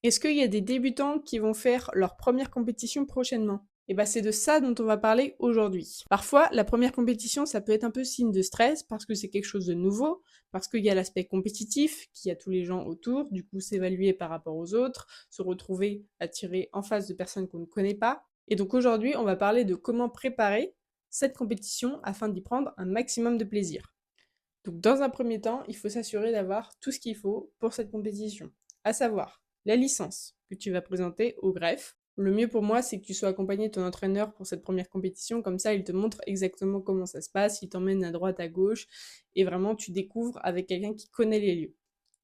Est-ce qu'il y a des débutants qui vont faire leur première compétition prochainement? Et bah c'est de ça dont on va parler aujourd'hui. Parfois, la première compétition, ça peut être un peu signe de stress parce que c'est quelque chose de nouveau, parce qu'il y a l'aspect compétitif, qu'il y a tous les gens autour, du coup s'évaluer par rapport aux autres, se retrouver à tirer en face de personnes qu'on ne connaît pas. Et donc aujourd'hui, on va parler de comment préparer cette compétition afin d'y prendre un maximum de plaisir. Donc dans un premier temps, il faut s'assurer d'avoir tout ce qu'il faut pour cette compétition, à savoir la licence que tu vas présenter au greffe. Le mieux pour moi, c'est que tu sois accompagné de ton entraîneur pour cette première compétition, comme ça il te montre exactement comment ça se passe, il t'emmène à droite, à gauche, et vraiment tu découvres avec quelqu'un qui connaît les lieux.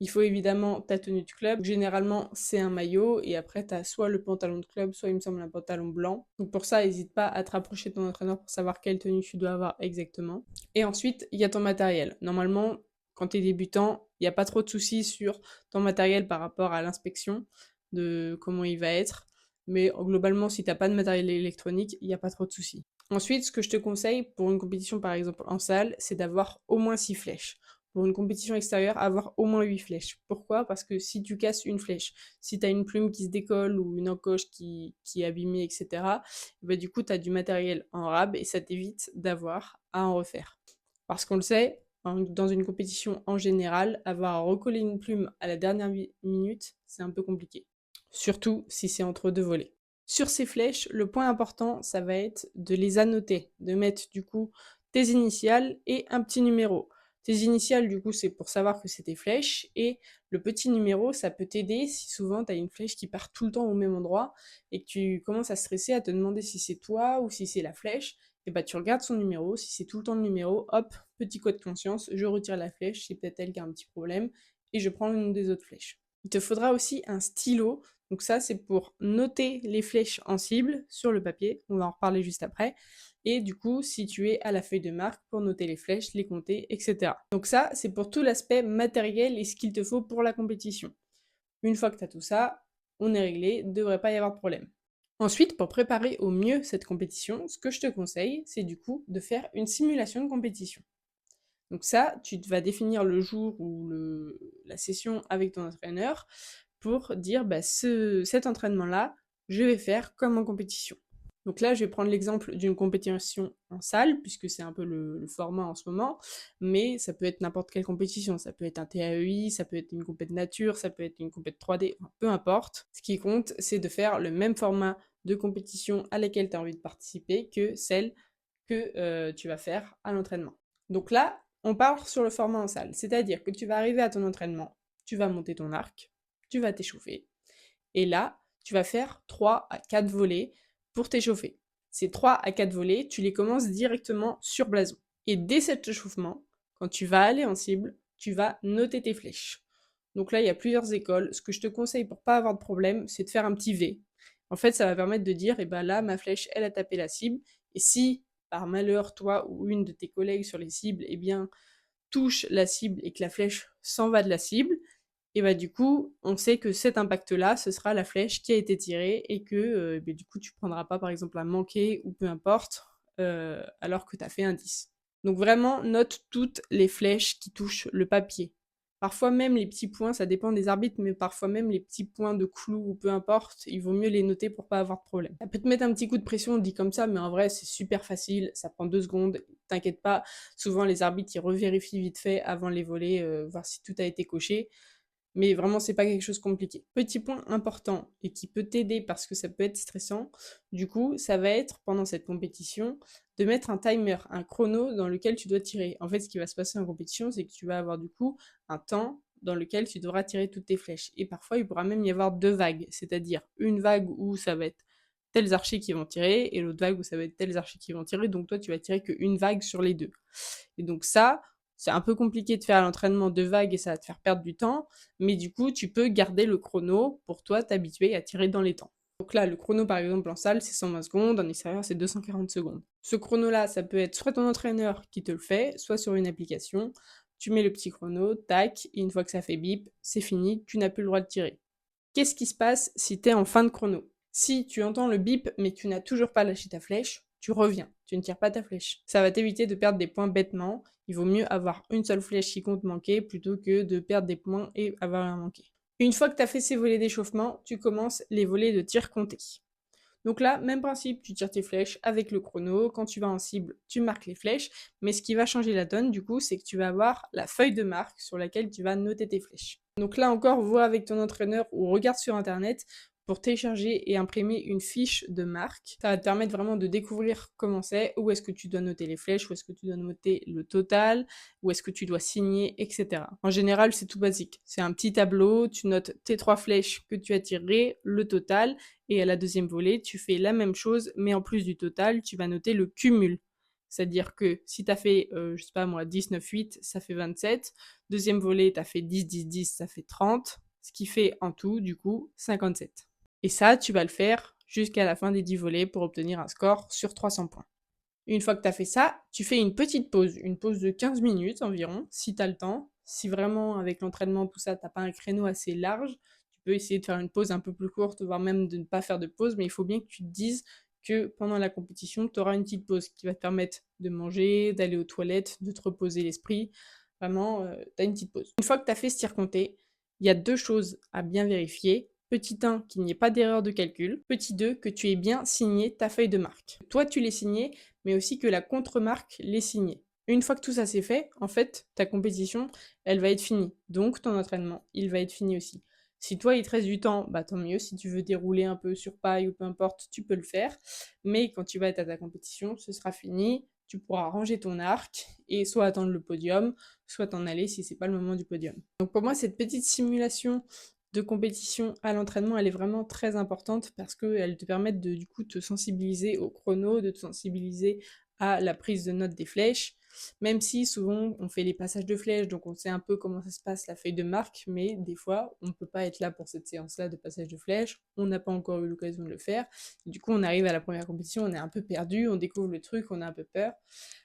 Il faut évidemment ta tenue de club. Généralement, c'est un maillot et après, tu as soit le pantalon de club, soit il me semble un pantalon blanc. Donc pour ça, n'hésite pas à te rapprocher de ton entraîneur pour savoir quelle tenue tu dois avoir exactement. Et ensuite, il y a ton matériel. Normalement, quand tu es débutant, il n'y a pas trop de soucis sur ton matériel par rapport à l'inspection, de comment il va être. Mais globalement, si tu n'as pas de matériel électronique, il n'y a pas trop de soucis. Ensuite, ce que je te conseille pour une compétition par exemple en salle, c'est d'avoir au moins 6 flèches. Pour une compétition extérieure, avoir au moins 8 flèches. Pourquoi? Parce que si tu casses une flèche, si tu as une plume qui se décolle ou une encoche qui est abîmée, etc., bah, du coup, tu as du matériel en rab et ça t'évite d'avoir à en refaire. Parce qu'on le sait, dans une compétition en général, avoir à recoller une plume à la dernière minute, c'est un peu compliqué. Surtout si c'est entre deux volets. Sur ces flèches, le point important, ça va être de les annoter, de mettre du coup tes initiales et un petit numéro. Tes initiales, du coup, c'est pour savoir que c'est tes flèches, et le petit numéro, ça peut t'aider si souvent tu as une flèche qui part tout le temps au même endroit et que tu commences à stresser, à te demander si c'est toi ou si c'est la flèche, et bah tu regardes son numéro, si c'est tout le temps le numéro, hop, petit coup de conscience, je retire la flèche, c'est peut-être elle qui a un petit problème, et je prends une des autres flèches. Il te faudra aussi un stylo, donc ça c'est pour noter les flèches en cible sur le papier, on va en reparler juste après, et du coup si tu es à la feuille de marque pour noter les flèches, les compter, etc. Donc ça c'est pour tout l'aspect matériel et ce qu'il te faut pour la compétition. Une fois que tu as tout ça, on est réglé, il ne devrait pas y avoir de problème. Ensuite, pour préparer au mieux cette compétition, ce que je te conseille, c'est du coup de faire une simulation de compétition. Donc ça, tu vas définir le jour ou la session avec ton entraîneur pour dire bah, cet entraînement-là, je vais faire comme en compétition. Donc là, je vais prendre l'exemple d'une compétition en salle, puisque c'est un peu le format en ce moment, mais ça peut être n'importe quelle compétition. Ça peut être un TAEI, ça peut être une compétition nature, ça peut être une compétition 3D, enfin, peu importe. Ce qui compte, c'est de faire le même format de compétition à laquelle tu as envie de participer que celle que tu vas faire à l'entraînement. Donc là, on part sur le format en salle, c'est-à-dire que tu vas arriver à ton entraînement, tu vas monter ton arc, tu vas t'échauffer, et là, tu vas faire 3 à 4 volets pour t'échauffer. Ces 3 à 4 volets, tu les commences directement sur blason. Et dès cet échauffement, quand tu vas aller en cible, tu vas noter tes flèches. Donc là, il y a plusieurs écoles. Ce que je te conseille pour pas avoir de problème, c'est de faire un petit V. En fait, ça va permettre de dire, eh ben là, ma flèche, elle a tapé la cible. Et si, par malheur, toi ou une de tes collègues sur les cibles, eh bien, touche la cible et que la flèche s'en va de la cible, et bah du coup, on sait que cet impact-là, ce sera la flèche qui a été tirée et que bah, du coup, tu prendras pas par exemple un manqué ou peu importe, alors que tu as fait un 10. Donc vraiment, note toutes les flèches qui touchent le papier. Parfois même les petits points, ça dépend des arbitres, mais parfois même les petits points de clou ou peu importe, il vaut mieux les noter pour pas avoir de problème. Ça peut te mettre un petit coup de pression, dit comme ça, mais en vrai c'est super facile, ça prend 2 secondes, t'inquiète pas. Souvent les arbitres ils revérifient vite fait avant les volets, voir si tout a été coché. Mais vraiment, c'est pas quelque chose de compliqué. Petit point important et qui peut t'aider parce que ça peut être stressant, du coup, ça va être pendant cette compétition de mettre un timer, un chrono dans lequel tu dois tirer. En fait, ce qui va se passer en compétition, c'est que tu vas avoir du coup un temps dans lequel tu devras tirer toutes tes flèches. Et parfois, il pourra même y avoir 2 vagues, c'est-à-dire une vague où ça va être tels archers qui vont tirer et l'autre vague où ça va être tels archers qui vont tirer. Donc toi, tu vas tirer qu'une vague sur les deux. Et donc ça, c'est un peu compliqué de faire à l'entraînement 2 vagues et ça va te faire perdre du temps, mais du coup, tu peux garder le chrono pour toi t'habituer à tirer dans les temps. Donc là, le chrono, par exemple, en salle, c'est 120 secondes, en extérieur, c'est 240 secondes. Ce chrono-là, ça peut être soit ton entraîneur qui te le fait, soit sur une application. Tu mets le petit chrono, tac, et une fois que ça fait bip, c'est fini, tu n'as plus le droit de tirer. Qu'est-ce qui se passe si tu es en fin de chrono? Si tu entends le bip, mais tu n'as toujours pas lâché ta flèche, tu reviens, tu ne tires pas ta flèche. Ça va t'éviter de perdre des points bêtement. Il vaut mieux avoir une seule flèche qui compte manquer plutôt que de perdre des points et avoir un manqué. Une fois que tu as fait ces volets d'échauffement, tu commences les volets de tir compté. Donc là, même principe, tu tires tes flèches avec le chrono, quand tu vas en cible, tu marques les flèches, mais ce qui va changer la donne du coup, c'est que tu vas avoir la feuille de marque sur laquelle tu vas noter tes flèches. Donc là encore, vois avec ton entraîneur ou regarde sur internet pour télécharger et imprimer une fiche de marque. Ça va te permettre vraiment de découvrir comment c'est, où est-ce que tu dois noter les flèches, où est-ce que tu dois noter le total, où est-ce que tu dois signer, etc. En général, c'est tout basique. C'est un petit tableau, tu notes tes 3 flèches que tu as tirées, le total, et à la deuxième volée, tu fais la même chose, mais en plus du total, tu vas noter le cumul. C'est-à-dire que si tu as fait, je sais pas moi, 10, 9, 8, ça fait 27. Deuxième volée, tu as fait 10, 10, 10, ça fait 30. Ce qui fait en tout, du coup, 57. Et ça, tu vas le faire jusqu'à la fin des 10 volets pour obtenir un score sur 300 points. Une fois que tu as fait ça, tu fais une petite pause, une pause de 15 minutes environ, si tu as le temps. Si vraiment, avec l'entraînement, tout ça, tu n'as pas un créneau assez large, tu peux essayer de faire une pause un peu plus courte, voire même de ne pas faire de pause, mais il faut bien que tu te dises que pendant la compétition, tu auras une petite pause qui va te permettre de manger, d'aller aux toilettes, de te reposer l'esprit. Vraiment, tu as une petite pause. Une fois que tu as fait ce tir compté, il y a 2 choses à bien vérifier. Petit 1, qu'il n'y ait pas d'erreur de calcul. Petit 2, que tu aies bien signé ta feuille de marque. Toi, tu l'es signée, mais aussi que la contre-marque l'ait signée. Une fois que tout ça c'est fait, en fait, ta compétition, elle va être finie. Donc, ton entraînement, il va être fini aussi. Si toi, il te reste du temps, bah tant mieux. Si tu veux dérouler un peu sur paille ou peu importe, tu peux le faire. Mais quand tu vas être à ta compétition, ce sera fini. Tu pourras ranger ton arc et soit attendre le podium, soit t'en aller si c'est pas le moment du podium. Donc pour moi, cette petite simulation de compétition à l'entraînement, elle est vraiment très importante parce qu'elle te permet de du coup te sensibiliser au chrono, de te sensibiliser à la prise de notes des flèches, même si souvent on fait les passages de flèches, donc on sait un peu comment ça se passe la feuille de marque, mais des fois on ne peut pas être là pour cette séance-là de passage de flèches, on n'a pas encore eu l'occasion de le faire, du coup on arrive à la première compétition, on est un peu perdu, on découvre le truc, on a un peu peur,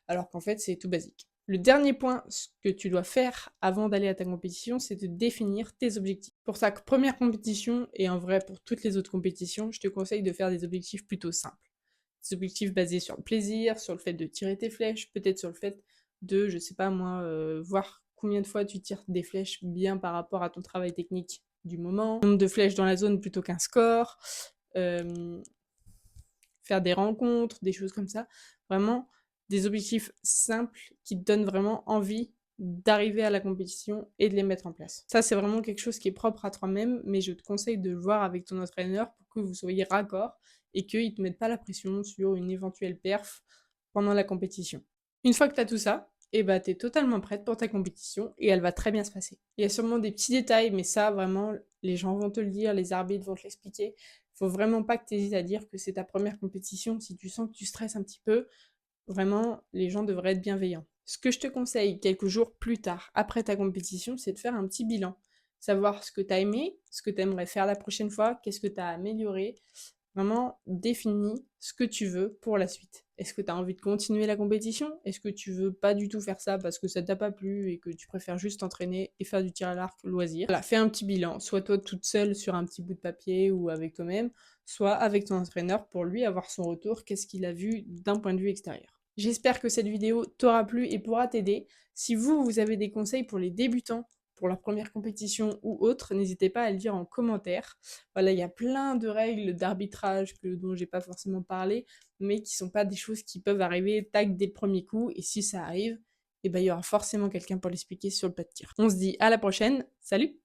alors qu'en fait c'est tout basique. Le dernier point que tu dois faire avant d'aller à ta compétition, c'est de définir tes objectifs. Pour ta première compétition, et en vrai pour toutes les autres compétitions, je te conseille de faire des objectifs plutôt simples. Des objectifs basés sur le plaisir, sur le fait de tirer tes flèches, peut-être sur le fait de, je sais pas moi, voir combien de fois tu tires des flèches bien par rapport à ton travail technique du moment, nombre de flèches dans la zone plutôt qu'un score, euh, faire des rencontres, des choses comme ça. Vraiment, des objectifs simples qui te donnent vraiment envie d'arriver à la compétition et de les mettre en place. Ça, c'est vraiment quelque chose qui est propre à toi-même, mais je te conseille de le voir avec ton entraîneur pour que vous soyez raccord et qu'il ne te mette pas la pression sur une éventuelle perf pendant la compétition. Une fois que tu as tout ça, et bah, tu es totalement prête pour ta compétition et elle va très bien se passer. Il y a sûrement des petits détails, mais ça, vraiment, les gens vont te le dire, les arbitres vont te l'expliquer. Faut vraiment pas que tu hésites à dire que c'est ta première compétition. Si tu sens que tu stresses un petit peu, vraiment, les gens devraient être bienveillants. Ce que je te conseille quelques jours plus tard, après ta compétition, c'est de faire un petit bilan. Savoir ce que tu as aimé, ce que tu aimerais faire la prochaine fois, qu'est-ce que tu as amélioré. Vraiment, définis ce que tu veux pour la suite. Est-ce que tu as envie de continuer la compétition? Est-ce que tu veux pas du tout faire ça parce que ça t'a pas plu et que tu préfères juste t'entraîner et faire du tir à l'arc loisir? Voilà, fais un petit bilan, soit toi toute seule sur un petit bout de papier ou avec toi-même, soit avec ton entraîneur pour lui avoir son retour, qu'est-ce qu'il a vu d'un point de vue extérieur. J'espère que cette vidéo t'aura plu et pourra t'aider. Si vous avez des conseils pour les débutants, pour leur première compétition ou autre, n'hésitez pas à le dire en commentaire. Voilà, il y a plein de règles d'arbitrage dont j'ai pas forcément parlé, mais qui sont pas des choses qui peuvent arriver tac dès le premier coup, et si ça arrive, eh ben, il y aura forcément quelqu'un pour l'expliquer sur le pas de tir. On se dit à la prochaine, salut!